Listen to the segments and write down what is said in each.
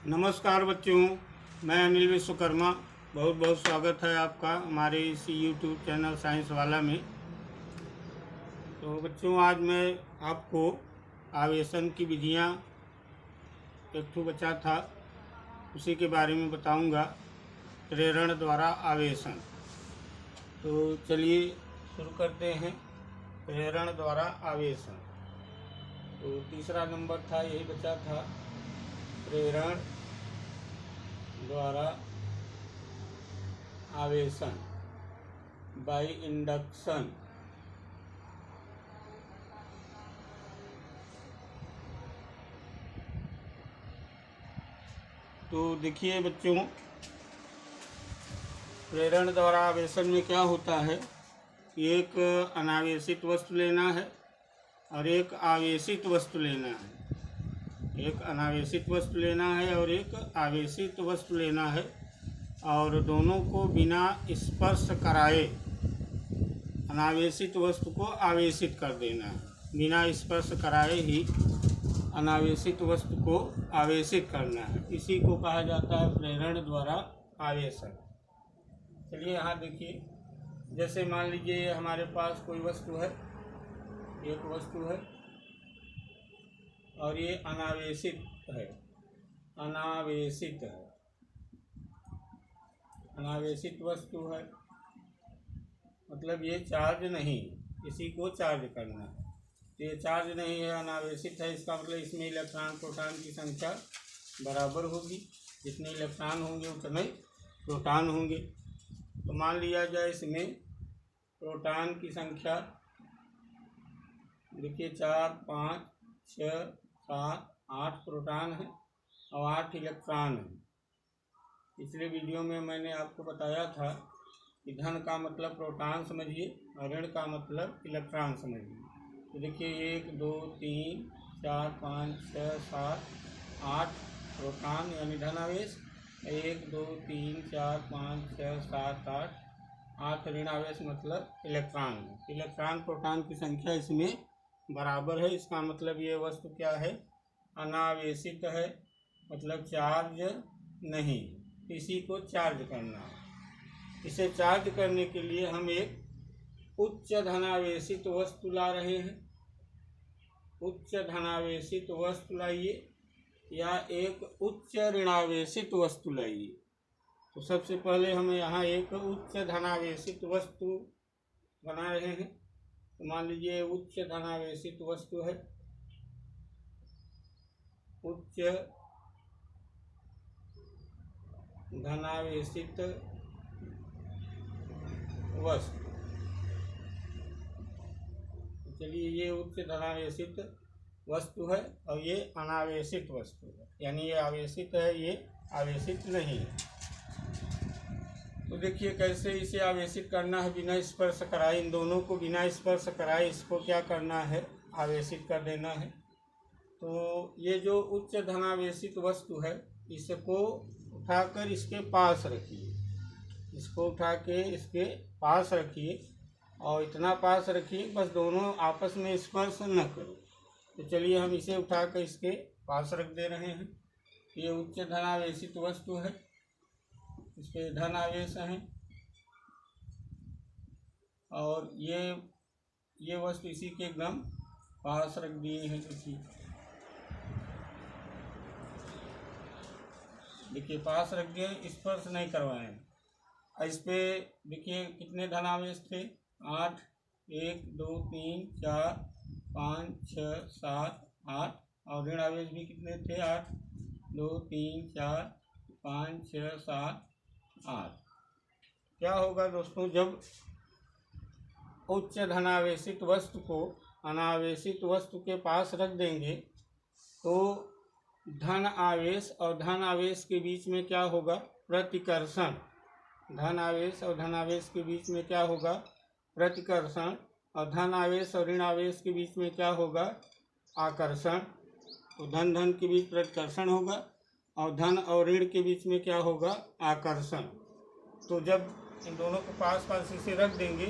नमस्कार बच्चों, मैं अनिल विश्वकर्मा। बहुत बहुत स्वागत है आपका हमारे इस यूट्यूब चैनल साइंस वाला में। तो बच्चों, आज मैं आपको आवेशन की विधियाँ एक ठो बचा था उसी के बारे में बताऊंगा। प्रेरण द्वारा आवेशन। तो चलिए शुरू करते हैं। प्रेरण द्वारा आवेशन। तो तीसरा नंबर था, यही बचा था, प्रेरण द्वारा आवेशन बाय इंडक्शन। तो देखिए बच्चों, प्रेरण द्वारा आवेशन में क्या होता है, एक अनावेशित वस्तु लेना है और एक आवेशित वस्तु लेना है। एक अनावेशित वस्तु लेना है और एक आवेशित वस्तु लेना है, और दोनों को बिना स्पर्श कराए अनावेशित वस्तु को आवेशित कर देना है। बिना स्पर्श कराए ही अनावेशित वस्तु को आवेशित करना है। इसी को कहा जाता है प्रेरण द्वारा आवेशन। चलिए यहाँ देखिए, जैसे मान लीजिए हमारे पास कोई वस्तु है, एक वस्तु है और ये अनावेशित है। अनावेशित है, अनावेशित वस्तु है, मतलब ये चार्ज नहीं, इसी को चार्ज करना है। तो ये चार्ज नहीं है, अनावेशित है, इसका मतलब इसमें इलेक्ट्रॉन प्रोटॉन की संख्या बराबर होगी। जितने इलेक्ट्रॉन होंगे उतने प्रोटॉन होंगे। तो मान लिया जाए इसमें प्रोटॉन की संख्या, देखिए 4, 5, 6, 7, 8 प्रोटॉन है और 8 इलेक्ट्रॉन है। पिछले वीडियो में मैंने आपको बताया था कि धन का मतलब प्रोटॉन समझिए और ऋण का मतलब इलेक्ट्रॉन समझिए। तो देखिए 1, 2, 3, 4, 5, 6, 7, 8 प्रोटॉन यानी धनावेश। 1, 2, 3, 4, 5, 6, 7, 8 ऋण आवेश मतलब इलेक्ट्रॉन। इलेक्ट्रॉन प्रोटॉन की संख्या इसमें बराबर है। इसका मतलब ये वस्तु क्या है, अनावेशित है, मतलब चार्ज नहीं। इसी को चार्ज करना है। इसे चार्ज करने के लिए हम एक उच्च धनावेशित वस्तु ला रहे हैं। उच्च धनावेशित वस्तु लाइए या एक उच्च ऋणावेशित वस्तु लाइए। तो सबसे पहले हम यहाँ एक उच्च धनावेशित वस्तु बना रहे हैं। तो मान लीजिए उच्च धनावेशित वस्तु है, उच्च धनावेशित वस्तु। चलिए ये उच्च धनावेशित वस्तु है और ये अनावेशित वस्तु है, यानी ये आवेशित है, ये आवेशित नहीं है। तो देखिए कैसे इसे आवेशित करना है बिना स्पर्श कराए। इन दोनों को बिना स्पर्श कराए इसको क्या करना है, आवेशित कर देना है। तो ये जो उच्च धनावेशित वस्तु है, इसको उठाकर इसके पास रखिए। इसको उठा के इसके पास रखिए और इतना पास रखिए बस दोनों आपस में स्पर्श न करो। तो चलिए हम इसे उठाकर इसके पास रख दे रहे हैं। ये उच्च धनावेशित वस्तु है, इस पे धन आवेश है, और ये वस्तु इसी के एकदम पास रख दिए हैं। देखिए पास रख दिए, स्पर्श नहीं करवाएं। इस पे देखिए कितने धनावेश थे, 8, 1, 2, 3, 4, 5, 6, 7, 8, और ऋण आवेश भी कितने थे, 8, 2, 3, 4, 5, 6, 7, 8। क्या होगा दोस्तों, जब उच्च धनावेशित वस्तु को अनावेशित वस्तु के पास रख देंगे तो धन आवेश और धन आवेश के बीच में क्या होगा, प्रतिकर्षण। धन आवेश और धन आवेश के बीच में क्या होगा, प्रतिकर्षण। और धन आवेश और ऋण आवेश के बीच में क्या होगा, आकर्षण। तो धन धन के बीच प्रतिकर्षण होगा और धन और ऋण के बीच में क्या होगा, आकर्षण। तो जब इन दोनों को पास पास इसे रख देंगे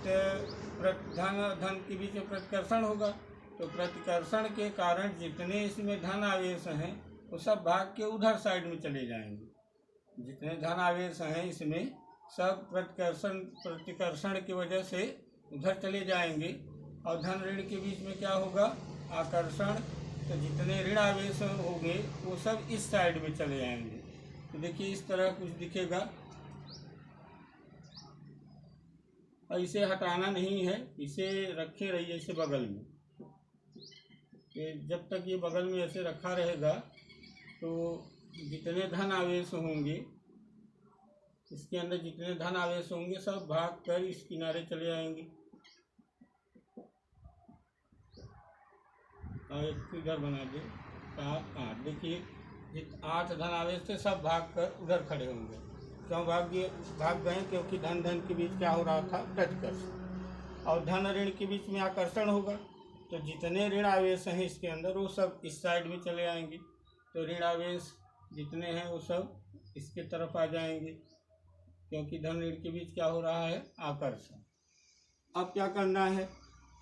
तो धन धन के बीच में प्रतिकर्षण होगा। तो प्रतिकर्षण के कारण जितने इसमें धन आवेश हैं वो सब भाग के उधर साइड में चले जाएंगे। जितने धन आवेश हैं इसमें सब प्रतिकर्षण की वजह से उधर चले जाएंगे। और धन ऋण के बीच में क्या होगा? आकर्षण। तो जितने ऋण आवेश होंगे वो सब इस साइड में चले जाएंगे। तो देखिए इस तरह कुछ दिखेगा, और इसे हटाना नहीं है, इसे रखे रहिए इसे बगल में। जब तक ये बगल में ऐसे रखा रहेगा तो जितने धन आवेश होंगे इसके अंदर, जितने धन आवेश होंगे सब भाग कर इस किनारे चले आएंगे। और एक इधर बना दे 7 8। देखिए 8 धन आवेश थे, सब भाग कर उधर खड़े होंगे। क्यों भाग गए? क्योंकि धन धन के बीच क्या हो रहा था? प्रतिकर्षण। और धन ऋण के बीच में आकर्षण होगा। तो जितने ऋण आवेश हैं इसके अंदर वो सब इस साइड में चले आएंगे। तो ऋण आवेश जितने हैं वो सब इसके तरफ आ जाएंगे, क्योंकि धन ऋण के बीच क्या हो रहा है? आकर्षण। अब क्या करना है?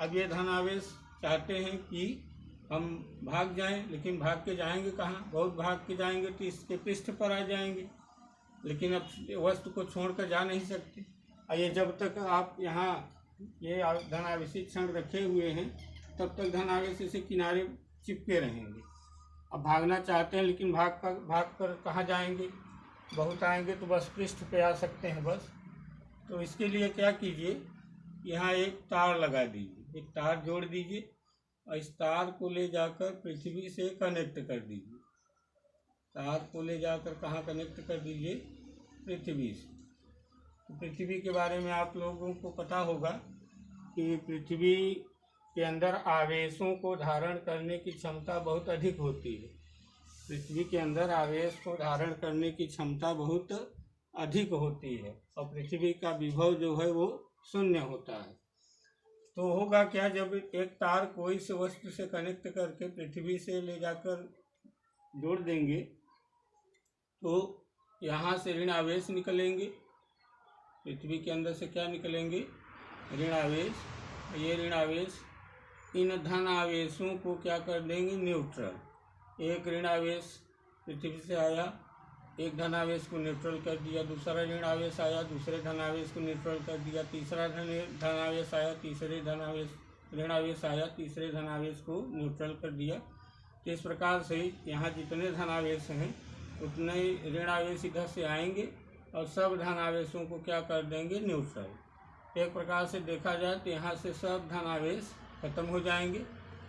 अब ये धन आवेश चाहते हैं कि हम भाग जाएं, लेकिन भाग के जाएंगे कहाँ? बहुत भाग के जाएंगे तो इसके पृष्ठ पर आ जाएंगे, लेकिन अब वस्तु को छोड़कर जा नहीं सकते। और ये जब तक आप यहाँ ये धन आवेशित क्षण रखे हुए हैं तब तक धन आवेश से किनारे चिपके रहेंगे। अब भागना चाहते हैं, लेकिन भाग कर कहाँ जाएंगे? बहुत आएंगे तो बस पृष्ठ पे आ सकते हैं बस। तो इसके लिए क्या कीजिए, यहाँ एक तार लगा दीजिए, एक तार जोड़ दीजिए और इस तार को ले जाकर पृथ्वी से कनेक्ट कर दीजिए। तार को ले जाकर कहाँ कनेक्ट कर दीजिए? पृथ्वी से। तो पृथ्वी के बारे में आप लोगों को पता होगा कि पृथ्वी के अंदर आवेशों को धारण करने की क्षमता बहुत अधिक होती है। पृथ्वी के अंदर आवेश को धारण करने की क्षमता बहुत अधिक होती है, और पृथ्वी का विभव जो है वो शून्य होता है। तो होगा क्या, जब एक तार को इस वस्तु से कनेक्ट करके पृथ्वी से ले जाकर जोड़ देंगे तो यहाँ से ऋण आवेश निकलेंगे। पृथ्वी के अंदर से क्या निकलेंगे? ऋण आवेश। ये ऋण आवेश इन धन आवेशों को क्या कर देंगे? न्यूट्रल। एक ऋण आवेश पृथ्वी से आया, एक धन आवेश को न्यूट्रल कर दिया। दूसरा ऋण आवेश आया, दूसरे धन आवेश को न्यूट्रल कर दिया। तीसरा धन आवेश आया, तीसरे धन आवेश ऋण आवेश आया, तीसरे धन आवेश को न्यूट्रल कर दिया। तो इस प्रकार से यहाँ जितने धन आवेश हैं उतने ऋण आवेश इधर से आएंगे और सब धन आवेशों को क्या कर देंगे? न्यूट्रल। एक प्रकार से देखा जाए तो यहाँ से सब धन आवेश खत्म हो जाएंगे।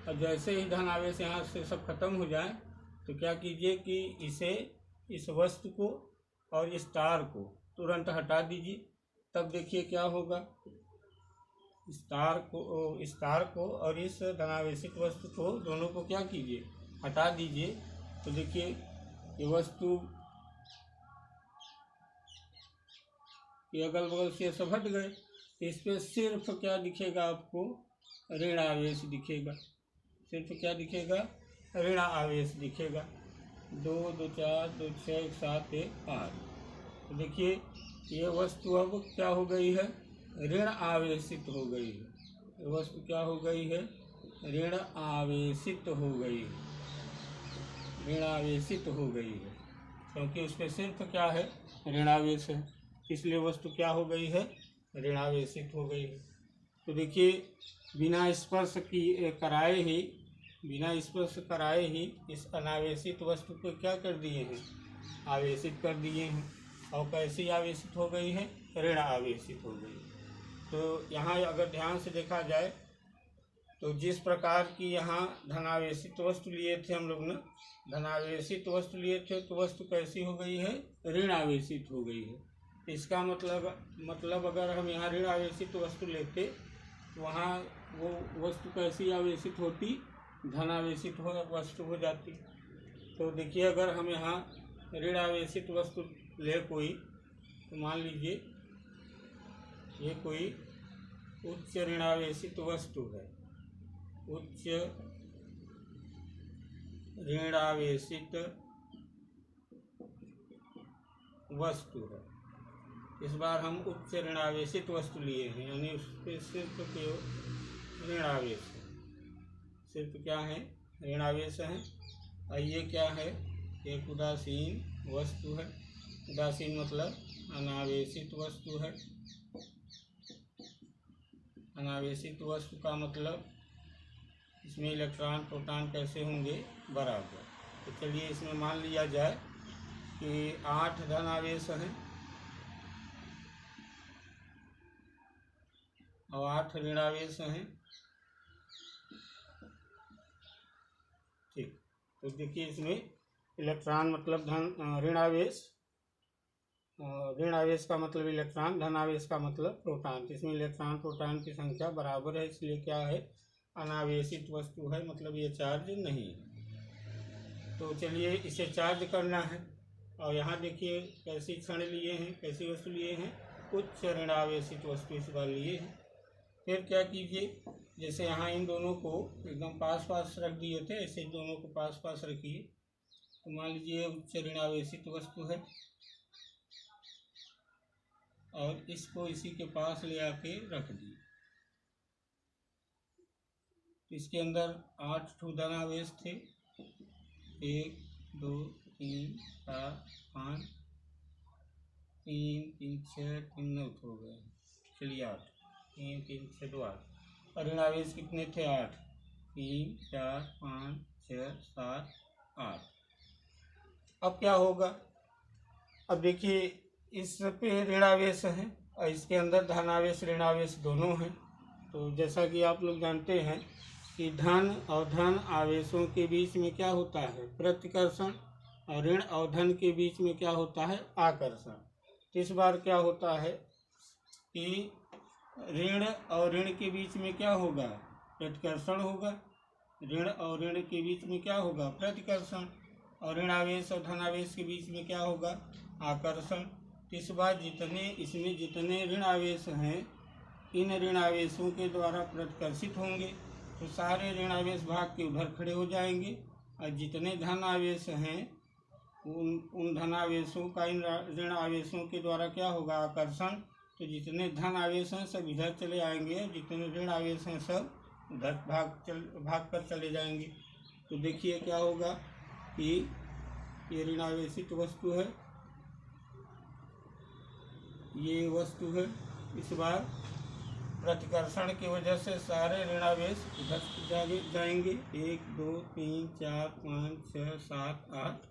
और जैसे ही धन आवेश यहाँ से सब खत्म हो जाए तो क्या कीजिए कि इस वस्तु को और इस तार को तुरंत हटा दीजिए। तब देखिए क्या होगा। इस तार को और इस धनावेशित वस्तु को दोनों को क्या कीजिए? हटा दीजिए। तो देखिए ये वस्तु ये अगल बगल से सब हट गए। इस पर सिर्फ क्या दिखेगा आपको? ऋण आवेश दिखेगा। सिर्फ क्या दिखेगा? ऋण आवेश दिखेगा। 2 2 4 2 6 1 7 1 8। तो देखिए ये वस्तु अब क्या हो गई है? ऋण आवेशित हो गई है। ये वस्तु क्या हो गई है? ऋण आवेशित हो गई है। ऋण आवेशित हो गई है, क्योंकि उसमें सिर्फ क्या है? ऋण आवेश है। इसलिए वस्तु क्या हो गई है? ऋण आवेशित हो गई है। तो देखिए बिना स्पर्श कराए ही इस अनावेशित वस्तु को क्या कर दिए हैं? आवेशित कर दिए हैं। और कैसी आवेशित हो गई है? ऋण आवेशित हो गई। तो यहाँ अगर ध्यान से देखा जाए तो जिस प्रकार की यहाँ धनावेशित वस्तु लिए थे हम लोग ने, धनावेशित वस्तु लिए थे तो वस्तु कैसी हो गई है? ऋण आवेशित हो गई है। इसका मतलब अगर हम यहाँ ऋण आवेशित वस्तु लेते तो वहाँ वो वस्तु कैसी आवेशित होती? धनावेशित वस्तु हो जाती। तो देखिए अगर हम यहाँ ऋण आवेशित वस्तु ले कोई, तो मान लीजिए ये कोई उच्च ऋणावेशित वस्तु है। उच्च ऋणावेशित वस्तु है। इस बार हम उच्च ऋणावेशित वस्तु लिए हैं, यानी उस पर सिर्फ केवल ऋण आवेश है। सिर्फ क्या है? ऋण आवेश है। और ये क्या है? एक उदासीन वस्तु है। उदासीन मतलब अनावेशित वस्तु है। अनावेशित वस्तु का मतलब इसमें इलेक्ट्रॉन प्रोटॉन कैसे होंगे, बराबर। तो चलिए इसमें मान लिया जाए कि 8 धन आवेश हैं और 8 ऋणावेश हैं। ठीक, तो देखिए इसमें इलेक्ट्रॉन मतलब धन ऋणावेश, ऋणावेश का मतलब इलेक्ट्रॉन, धनावेश का मतलब प्रोटॉन। इसमें इलेक्ट्रॉन प्रोटॉन की संख्या बराबर है, इसलिए क्या है, अनावेशित वस्तु है, मतलब ये चार्ज नहीं है। तो चलिए इसे चार्ज करना है। और यहाँ देखिए कैसी क्षण लिए हैं, कैसी वस्तु लिए हैं, उच्च ऋणावेशित वस्तु इस बार लिए हैं। फिर क्या कीजिए, जैसे यहाँ इन दोनों को एकदम पास पास रख दिए थे, ऐसे दोनों को पास पास रखिए। तो मान लीजिए उच्च ऋणावेशित वस्तु है और इसको इसी के पास ले आके रख दिए। इसके अंदर 8 ठो धनावेश थे, 1 2 3 4 5 3 3 6 3 9 हो गए, चलिए 8, 3 3 6 2 8। और ऋणावेश कितने थे, 8, 3 4 5 6 7 8। अब क्या होगा, अब देखिए इस पे ऋणावेश है और इसके अंदर धनावेश ऋणावेश दोनों हैं। तो जैसा कि आप लोग जानते हैं कि धन और धन आवेशों के बीच में क्या होता है, प्रतिकर्षण, और ऋण और धन के बीच में क्या होता है, आकर्षण। इस बार क्या होता है कि ऋण और ऋण के बीच में क्या होगा, प्रतिकर्षण होगा। ऋण और ऋण के बीच में क्या होगा, प्रतिकर्षण। और ऋणावेश और धनावेश के बीच में क्या होगा, आकर्षण। इस बार इसमें जितने ऋण आवेश हैं, इन ऋण आवेशों के द्वारा प्रतिकर्षित होंगे, तो सारे ऋण आवेश भाग के उधर खड़े हो जाएंगे। और जितने धन आवेश हैं उन धनावेशों का इन ऋण आवेशों के द्वारा क्या होगा, आकर्षण। तो जितने धन आवेश हैं सब इधर चले आएंगे, जितने ऋण आवेश हैं सब उधर भाग कर चले जाएंगे। तो देखिए क्या होगा कि ये ऋणावेशित वस्तु है, ये वस्तु है। इस बार प्रतिकर्षण की वजह से सारे ऋणावेश इधर जाएंगे, 1 2 3 4 5 6 7 8।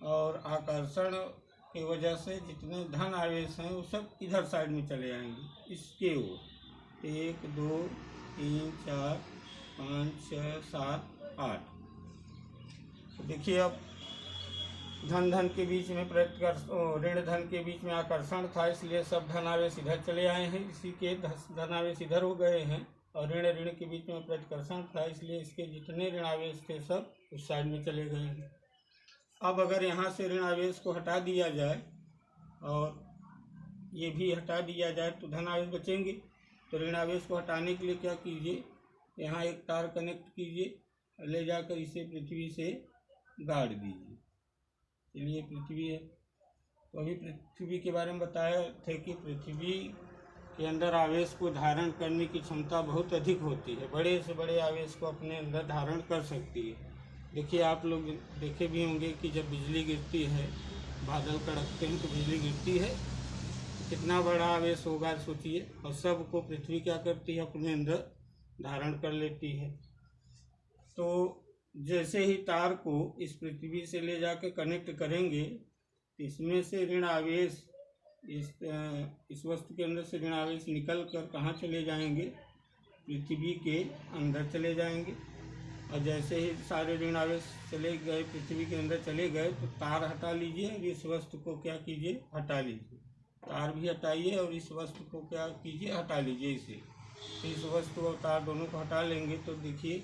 और आकर्षण की वजह से जितने धन आवेश हैं वो सब इधर साइड में चले आएंगे, इसके ओर 1 2 3 4 5 6 7 8। तो देखिए अब धन के बीच में ऋण धन के बीच में आकर्षण था, इसलिए सब धनावेश इधर चले आए हैं, इसी के धनावेश इधर हो गए हैं। और ऋण के बीच में प्रतिकर्षण था, इसलिए इसके जितने ऋणावेश थे सब उस साइड में चले गए हैं। अब अगर यहाँ से ऋणावेश को हटा दिया जाए और ये भी हटा दिया जाए तो धनावेश बचेंगे। तो ऋणावेश को हटाने के लिए क्या कीजिए, यहाँ एक तार कनेक्ट कीजिए, ले जाकर इसे पृथ्वी से गाड़ दीजिए। चलिए पृथ्वी है, तो अभी पृथ्वी के बारे में बताया थे कि पृथ्वी के अंदर आवेश को धारण करने की क्षमता बहुत अधिक होती है, बड़े से बड़े आवेश को अपने अंदर धारण कर सकती है। देखिए आप लोग देखे भी होंगे कि जब बिजली गिरती है, बादल कड़कते हैं तो बिजली गिरती है, कितना बड़ा आवेश होगा सोचिए। और सबको पृथ्वी क्या करती है, अपने अंदर धारण कर लेती है। तो जैसे ही तार को इस पृथ्वी से ले जाके कनेक्ट करेंगे, इसमें से ऋण आवेश इस वस्तु के अंदर से ऋण आवेश निकल कर कहाँ चले जाएंगे, पृथ्वी के अंदर चले जाएंगे। और जैसे ही सारे ऋण आवेश चले गए, पृथ्वी के अंदर चले गए, तो तार हटा लीजिए और इस वस्तु को क्या कीजिए, हटा लीजिए। तार भी हटाइए और इस वस्तु को क्या कीजिए, हटा लीजिए इसे। तो इस वस्तु और तार दोनों को हटा लेंगे तो देखिए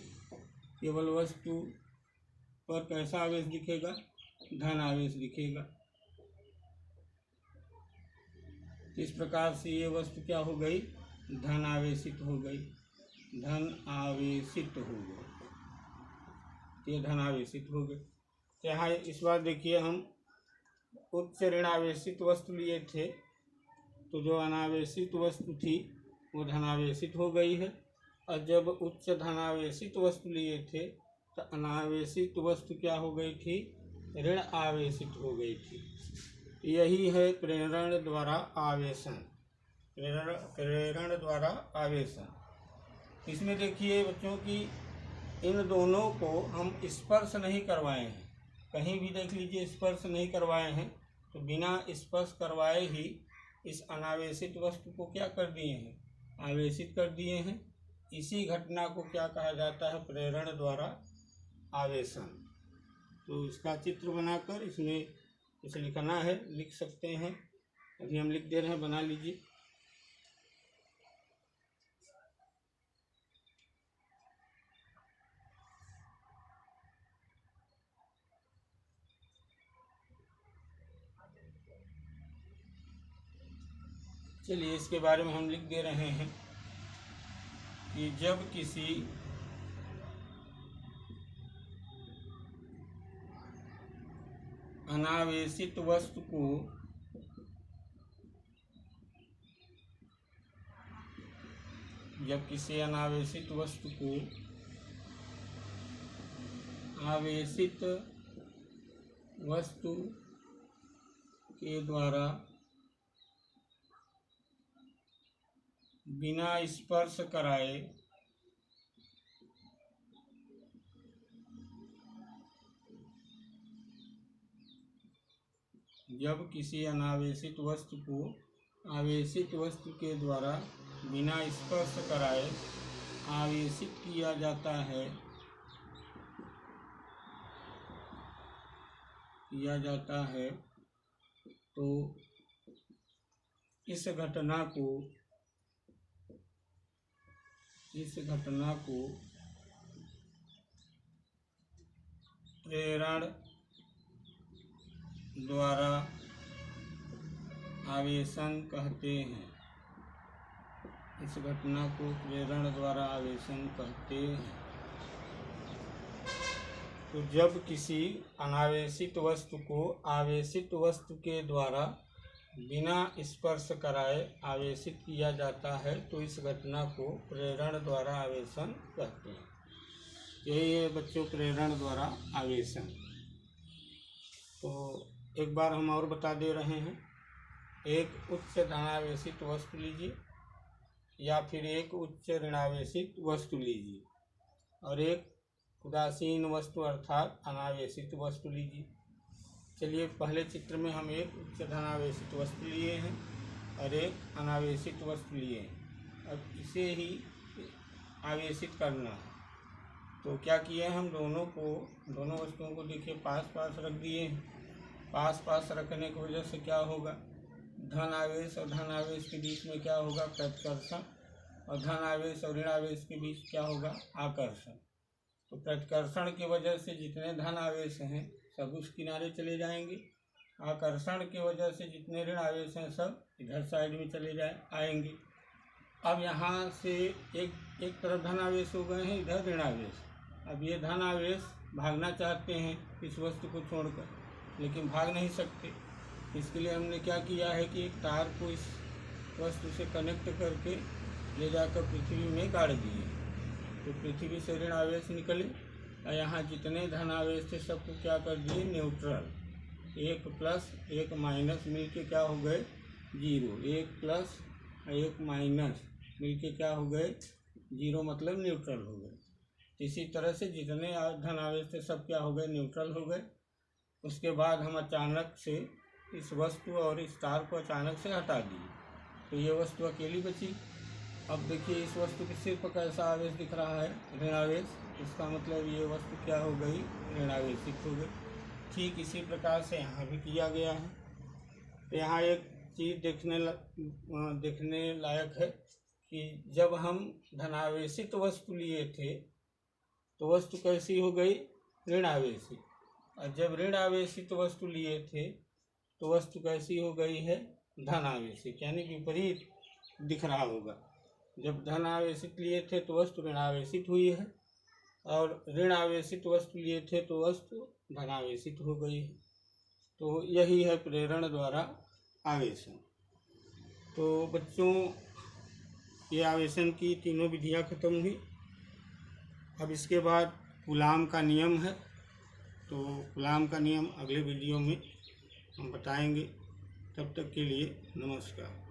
केवल वस्तु पर कैसा आवेश दिखेगा, धन आवेश दिखेगा। इस प्रकार से ये वस्तु क्या हो गई, धन आवेशित हो गई, धन आवेशित हो गई, ये धन आवेशित हो गए। यहाँ इस बार देखिए हम उच्च ऋण आवेशित वस्तु लिए थे, तो जो अनावेशित वस्तु थी वो धनावेशित हो गई है। और जब उच्च धनावेशित वस्तु लिए थे तो अनावेशित वस्तु क्या हो गई थी, ऋण आवेशित हो गई थी। यही है प्रेरण द्वारा आवेशन। प्रेरण द्वारा आवेशन। इसमें देखिए बच्चों कि इन दोनों को हम स्पर्श नहीं करवाए हैं, कहीं भी देख लीजिए स्पर्श नहीं करवाए हैं, तो बिना स्पर्श करवाए ही इस अनावेशित वस्तु को क्या कर दिए हैं, आवेशित कर दिए हैं। इसी घटना को क्या कहा जाता है, प्रेरण द्वारा आवेशन। तो इसका चित्र बनाकर इसमें इसे लिखना है, लिख सकते हैं, अभी हम लिख दे रहे हैं, बना लीजिए। चलिए इसके बारे में हम लिख दे रहे हैं कि जब किसी अनावेशित वस्तु को आवेशित वस्तु के द्वारा बिना स्पर्श कराए जब किसी अनावेशित वस्तु को आवेशित वस्तु के द्वारा बिना स्पर्श कराए आवेशित किया जाता है तो इस घटना को प्रेरण द्वारा आवेशन कहते हैं। इस घटना को प्रेरण द्वारा आवेशन कहते हैं। तो जब किसी अनावेशित वस्तु को आवेशित वस्तु के द्वारा बिना स्पर्श कराए आवेशित किया जाता है तो इस घटना को प्रेरण द्वारा आवेशन कहते हैं। यही है बच्चों प्रेरण द्वारा आवेशन। तो एक बार हम और बता दे रहे हैं, एक उच्च धनावेशित वस्तु लीजिए या फिर एक उच्च ऋणावेशित वस्तु लीजिए और एक उदासीन वस्तु अर्थात अनावेशित वस्तु लीजिए। चलिए पहले चित्र में हम एक उच्च धनावेशित वस्तु लिए हैं और एक अनावेशित वस्तु लिए हैं। अब इसे ही आवेशित करना है। तो क्या किए हम दोनों वस्तुओं को देखिए पास पास रख दिए हैं। पास पास रखने की वजह से क्या होगा, धन आवेश और धन आवेश के बीच में क्या होगा, प्रतिकर्षण, और धन आवेश और ऋण आवेश के बीच क्या होगा, आकर्षण। तो प्रतिकर्षण की वजह से जितने धन आवेश हैं सब उस किनारे चले जाएंगे, आकर्षण की वजह से जितने ऋण आवेश हैं सब इधर साइड में चले आएंगे। अब यहाँ से एक तरफ धन आवेश हो गए हैं, इधर ऋण आवेश। अब ये धन आवेश भागना चाहते हैं इस वस्तु को छोड़कर, लेकिन भाग नहीं सकते। इसके लिए हमने क्या किया है कि एक तार को इस वस्तु से कनेक्ट करके ले जाकर पृथ्वी में गाड़ दिए। तो पृथ्वी से ऋण आवेश निकले और यहाँ जितने धन आवेश थे सबको क्या कर दिए, न्यूट्रल। एक प्लस एक माइनस मिलके क्या हो गए, जीरो। एक प्लस एक माइनस मिलके क्या हो गए, जीरो, मतलब न्यूट्रल हो गए। इसी तरह से जितने धन आवेश थे सब क्या हो गए, न्यूट्रल हो गए। उसके बाद हम अचानक से इस वस्तु और इस तार को अचानक से हटा दिए तो ये वस्तु अकेली बची। अब देखिए इस वस्तु के सिर पर कैसा आवेश दिख रहा है, ऋण आवेश। इसका मतलब ये वस्तु क्या हो गई, ऋण आवेशित हो गई। ठीक इसी प्रकार से यहाँ भी किया गया है। तो यहाँ एक चीज़ देखने लायक है कि जब हम धनावेशित वस्तु लिए थे तो वस्तु कैसी हो गई, ऋण आवेशित। और जब ऋण आवेशित वस्तु लिए थे तो वस्तु कैसी हो गई है, धन आवेशित, यानी विपरीत दिख रहा होगा। जब धन आवेशित लिए थे तो वस्तु ऋण आवेशित हुई है और ऋण आवेशित वस्तु लिए थे तो वस्तु धनावेशित हो गई है। तो यही है प्रेरण द्वारा आवेशन। तो बच्चों ये आवेशन की तीनों विधियाँ खत्म हुई। अब इसके बाद कूलाम का नियम है। तो कुलाम का नियम अगले वीडियो में हम बताएंगे। तब तक के लिए नमस्कार।